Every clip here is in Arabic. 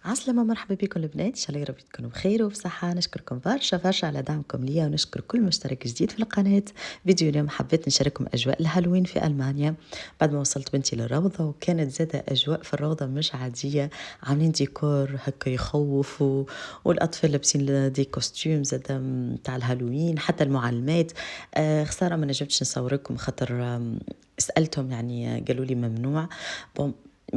عسلامة، مرحبا بكم البنات، إن شاء الله يا رب تكونوا بخير وبصحة. نشكركم برشا برشا على دعمكم ليا، ونشكر كل مشترك جديد في القناة. فيديو اليوم حبيت نشارككم أجواء الهالوين في ألمانيا بعد ما وصلت بنتي للروضة، وكانت زادة أجواء في الروضة مش عادية. عاملين ديكور هكا يخوف والأطفال لابسين دي كوستيوم زادة متاع الهالوين، حتى المعلمات. خسارة ما نجمتش نصوركم خاطر سألتهم، يعني قالوا لي ممنوع.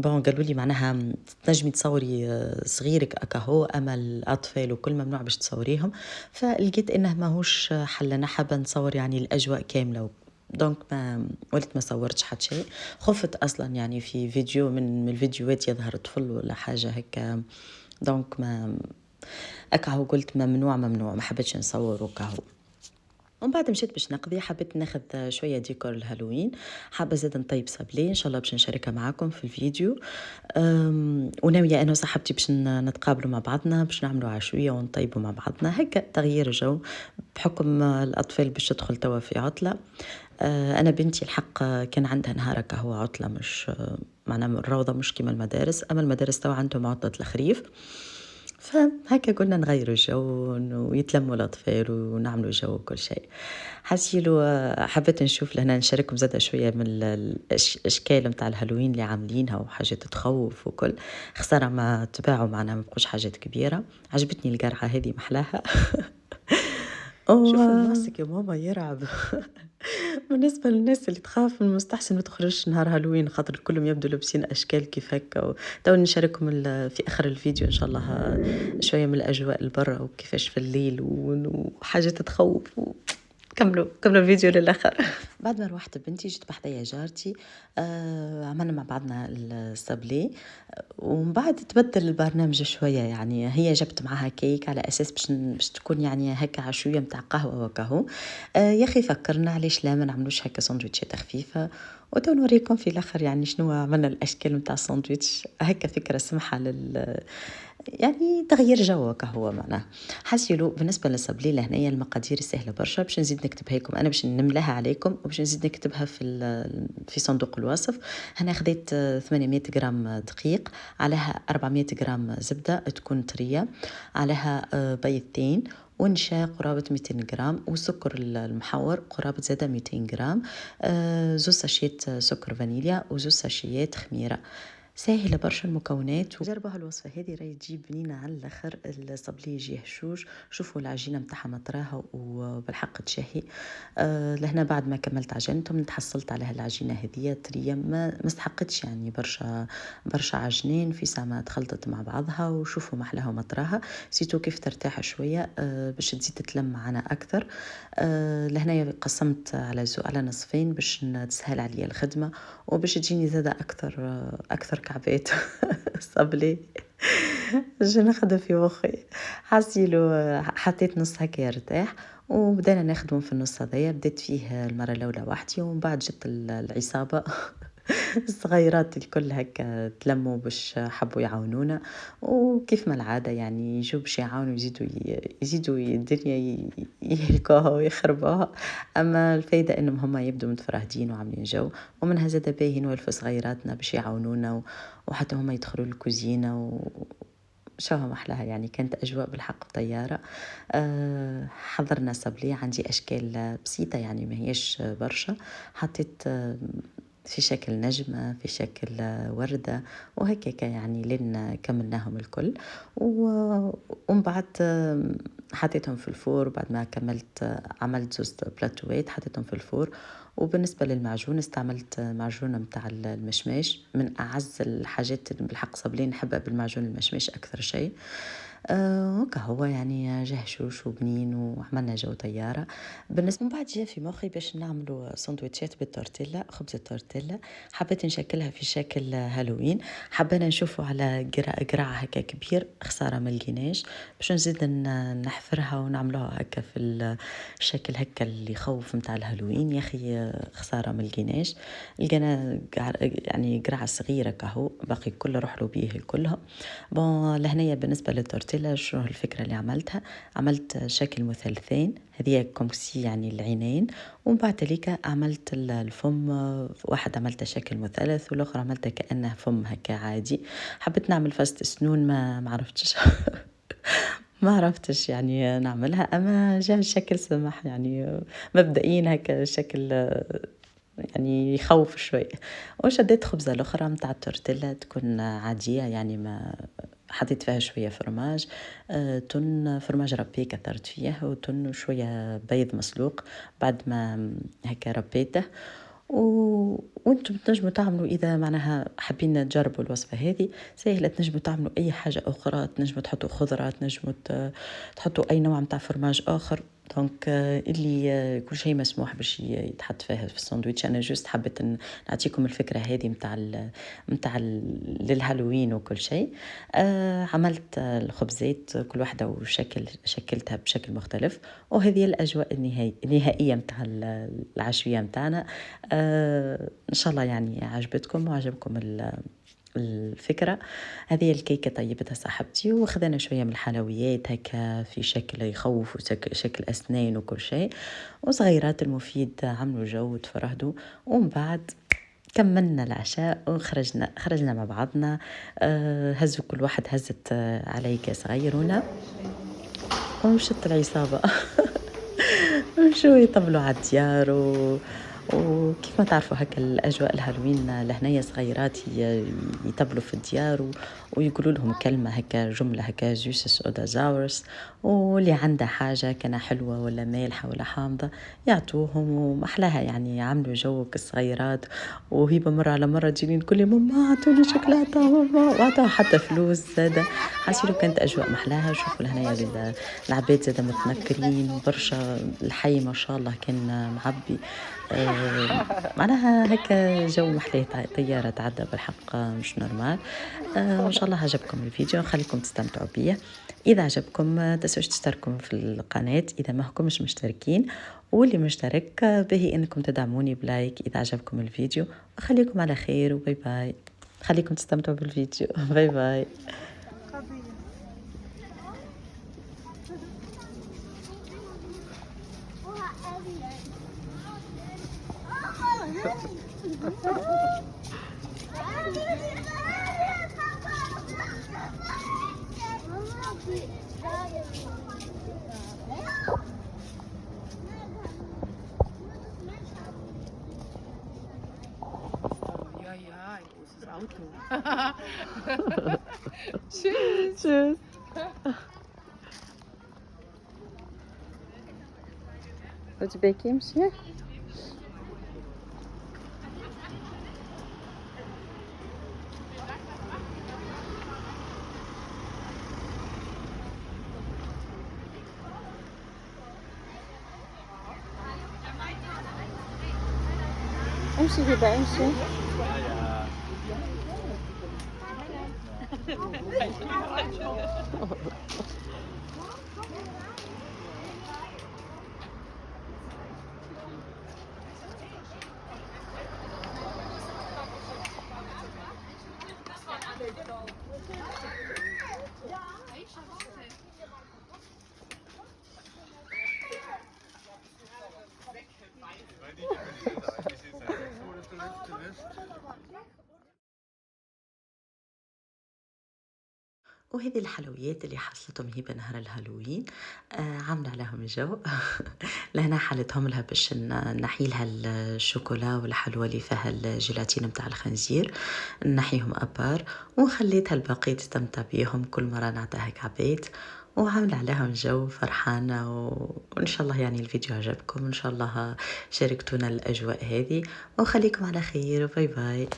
قالوا لي معناها تنجمي تصوري صغيرك أكاهو، أما الأطفال وكل ممنوع باش تصوريهم. فلقيت إنه ماهوش حل، أنا حابة نصور يعني الأجواء كاملة. دونك ما صورتش حتى شيء. خفت أصلا يعني في فيديو من الفيديوهات يظهر طفل ولا حاجة هكا. دونك ما أكاهو قلت ممنوع ممنوع، ما حبيتش نصور وكاهو. ومن بعد مشيت باش نقضي، حبيت ناخذ شويه ديكور الهالوين. حابه زاد نطيب صابلي ان شاء الله باش نشاركها معاكم في الفيديو. وناويه انا وصاحبتي باش نتقابلوا مع بعضنا، باش نعملوا عشويه ونطيبوا مع بعضنا هكا تغيير جو، بحكم الاطفال باش تدخل توا في عطله. انا بنتي الحق كان عندها نهار هكا هو عطله، مش معناها الروضه مش كيما المدارس، اما المدارس توا عندهم عطله الخريف. فهكا قلنا نغيروا الجو ويتلموا الأطفال ونعملوا جو وكل شيء. حسيلو حبيت نشوف لهنا نشارككم زادة شوية من الأشكال متاع الهالوين اللي عاملينها وحاجات تخوف وكل. خسارة ما تباعوا معنا، ما بقوش حاجات كبيرة. عجبتني القرعة هذه محلاها. شوفوا الماسك يا ماما يرعب. بالنسبة للناس اللي تخاف من المستحسن ما تخرجش نهار هالوين، خاطر كلهم يبدو لابسين أشكال كيف هكا. تو نشارككم في آخر الفيديو إن شاء الله شوية من الأجواء البرة وكيفاش في الليل وحاجات تخوف. كملوا الفيديو للآخر. بعد ما روحت بنتي جيت بحذايا جارتي، عملنا مع بعضنا السابلي. ومن بعد تبدل البرنامج شوية، يعني هي جبت معها كيك على أساس باش تكون يعني هكا عشوية متاع قهوة وكهو. يا أخي فكرنا علاش لا ما نعملوش هكا سندويتشات خفيفة. وتو نوريكم في الآخر يعني شنو عملنا الأشكال متاع الساندويتش، هكا فكرة سمحة يعني تغيير جو كهو معناه. حسيلو بالنسبة للصبلي لهنايا المقادير سهلة برشا، باش نزيد نكتبها لكم أنا، باش نملاها عليكم وباش نزيد نكتبها في صندوق الوصف. هنا خديت 800 غرام دقيق، عليها 400 غرام زبدة تكون طرية، عليها بيضتين ونشا قرابة 200 غرام، وسكر المحور قرابة زادة 200 غرام، زوز ساشيات سكر فانيليا وزوز ساشيات خميرة. ساهلة برشا المكونات، وجربوا هالوصفة هذه راهي تجيب بنينة على الآخر. الصبلي يجي هشوش، شوفوا العجينة متاعها مطراها وبالحق تشهي. لهنا بعد ما كملت عجينتهم تحصلت على هالعجينة هذه طرية، ما استحقتش يعني برشا عجنين في ساعة تخلطت مع بعضها. وشوفوا محلاها ومطراها، سيتو كيف ترتاح شوية باش تزيد تتلم معنا أكثر. لهنا قسمت على نصفين باش تسهل عليا الخدمة، وباش تجيني زادة أكثر كعبات. صبلي جا نخدم في مخي. حسيلو حطيت نص هكا يرتاح، وبدأنا نخدم في النص هذايا. بديت فيه المرة الأولى وحدي، ومن بعد جت العصابة. الصغيرات الكل هكا تلموا باش حبوا يعاونونا، وكيف ما العادة يعني يجوا باش يعاونوا، يزيدوا الدنيا يهلكوها ويخربوها. أما الفايدة إنهم هما يبدوا متفرهدين وعاملين جو، ومنها زاد باهي نولفوا صغيراتنا باش يعاونونا، وحتى هما يدخلوا الكوزينة شوها محلاها. يعني كانت أجواء بالحق طيارة. حضرنا صبلي، عندي أشكال بسيطة يعني ما هيش برشا. حطيت في شكل نجمة، في شكل وردة، وهكاك يعني لين كملناهم الكل. ومن بعد حطيتهم في الفور. بعد ما كملت عملت زوز بلاتوات حطيتهم في الفور. وبالنسبة للمعجون استعملت معجون متاع المشماش، من أعز الحاجات اللي بالحق صبلي نحبها بالمعجون المشماش أكثر شيء. وكهو يعني جه هشوش وبنين وعملنا جو طيارة. بالنسبة من بعد جاء في مخي باش نعملوا سندويتشات بالتورتيلا، خبز التورتيلا. حبيت نشكلها في شكل هالوين، حبينا نشوفوا على قرع هكا كبير، خسارة ما لقيناش باش نزيد نحفرها ونعملوها هكا في الشكل هكا اللي يخوف متاع الهالوين. يا اخي خسارة ما لقيناش. لقينا يعني قرعة صغيرة كهو، باقي كل روح له بيه كلها. بون لهنايا بالنسبة للتورتيلا التورتيلا شنو الفكرة اللي عملتها، عملت شكل مثلثين هذه كومسي يعني العينين، ومن بعد ليك عملت الفم، واحد عملته شكل مثلث والآخر عملته كأنه فم هكا عادي. حبيت نعمل فست سنون ما عرفتش ما عرفتش يعني نعملها، أما جا الشكل سمح يعني مبدئيا هكا شكل يعني يخوف شوي. وشديت خبزة الأخرى متاع التورتيلا تكون عادية يعني ما حطيت فيها شوية فرماج، تن فرماج ربي كثرت فيه، وتن وشوية بيض مسلوق بعد ما هكا ربيته. وانتم تنجموا تعملوا اذا معناها حابين تجربوا الوصفه هذه سهله، تنجموا تعملوا اي حاجه اخرى، تنجموا تحطوا خضره، تنجموا تحطوا اي نوع متاع فرماج اخر. دونك اللي كل شيء مسموح باش يتحط فيه في الساندويتش. انا جوست حبيت نعطيكم الفكره هذه متاع للهالوين وكل شيء. عملت الخبزات كل واحده شكلتها بشكل مختلف، وهذه الاجواء النهائيه متاع العشويه متاعنا. ان شاء الله يعني عجبتكم وعجبكم الفكرة. هذه الكيكة طيبتها صاحبتي، وخذنا شوية من الحلويات هكا في شكل يخوف وشكل أسنان وكل شيء، وصغيرات المفيد عملوا جو وتفرهدوا. ومن بعد كملنا العشاء خرجنا مع بعضنا. هزوا كل واحد هزت علي كاس غيرونا ومشت العصابة وشو يطبلوا على الديار وكيف ما تعرفوا هكا الأجواء الهالوين لهنايا صغيرات يطبلوا في الديار ويقولوا لهم كلمة هكا جملة هكا زيوسس أو دازاورس، واللي عنده حاجة كان حلوة ولا مالحة ولا حامضة يعطوهم ومحلاها. يعني عملوا جو كالصغيرات. وهيبة مرة على مرة تجيني تقول لي ماما عطوني شوكولاتة ماما، وعطاها حتى فلوس زادة. حاسيلو كانت أجواء محلاها. شوفوا لهنايا العباد زادة متنكرين برشا، الحي ما شاء الله كان معبي. معناها هكا جو محلاه، طيارة تعدى بالحق مش نورمال. وإن شاء الله عجبكم الفيديو، خليكم تستمتعوا بيه. إذا عجبكم ما تنسوش تشتركوا في القناة إذا ما كنتمش مشتركين، واللي مشترك به إنكم تدعموني بلايك إذا عجبكم الفيديو. وخليكم على خير وباي باي. خليكم تستمتعوا بالفيديو. باي باي. Ja, ja, ein großes Auto. Tschüss. Tschüss. عجبك يمشي؟ امشي هبة امشي. وهذه الحلويات اللي حصلتهم هبة نهار الهالوين. عاملة عليهم جو لهنا حلتهم لها باش نحي لها الشوكولا والحلوى اللي فيها الجيلاتين متاع الخنزير، نحيهم أبار وخليتها الباقي تستمتع بيهم كل مرة نعطيها عبيد. وعاملة عليهم جو فرحانة وإن شاء الله يعني الفيديو عجبكم، إن شاء الله شاركتونا الأجواء هذه، وخليكم على خير. باي باي.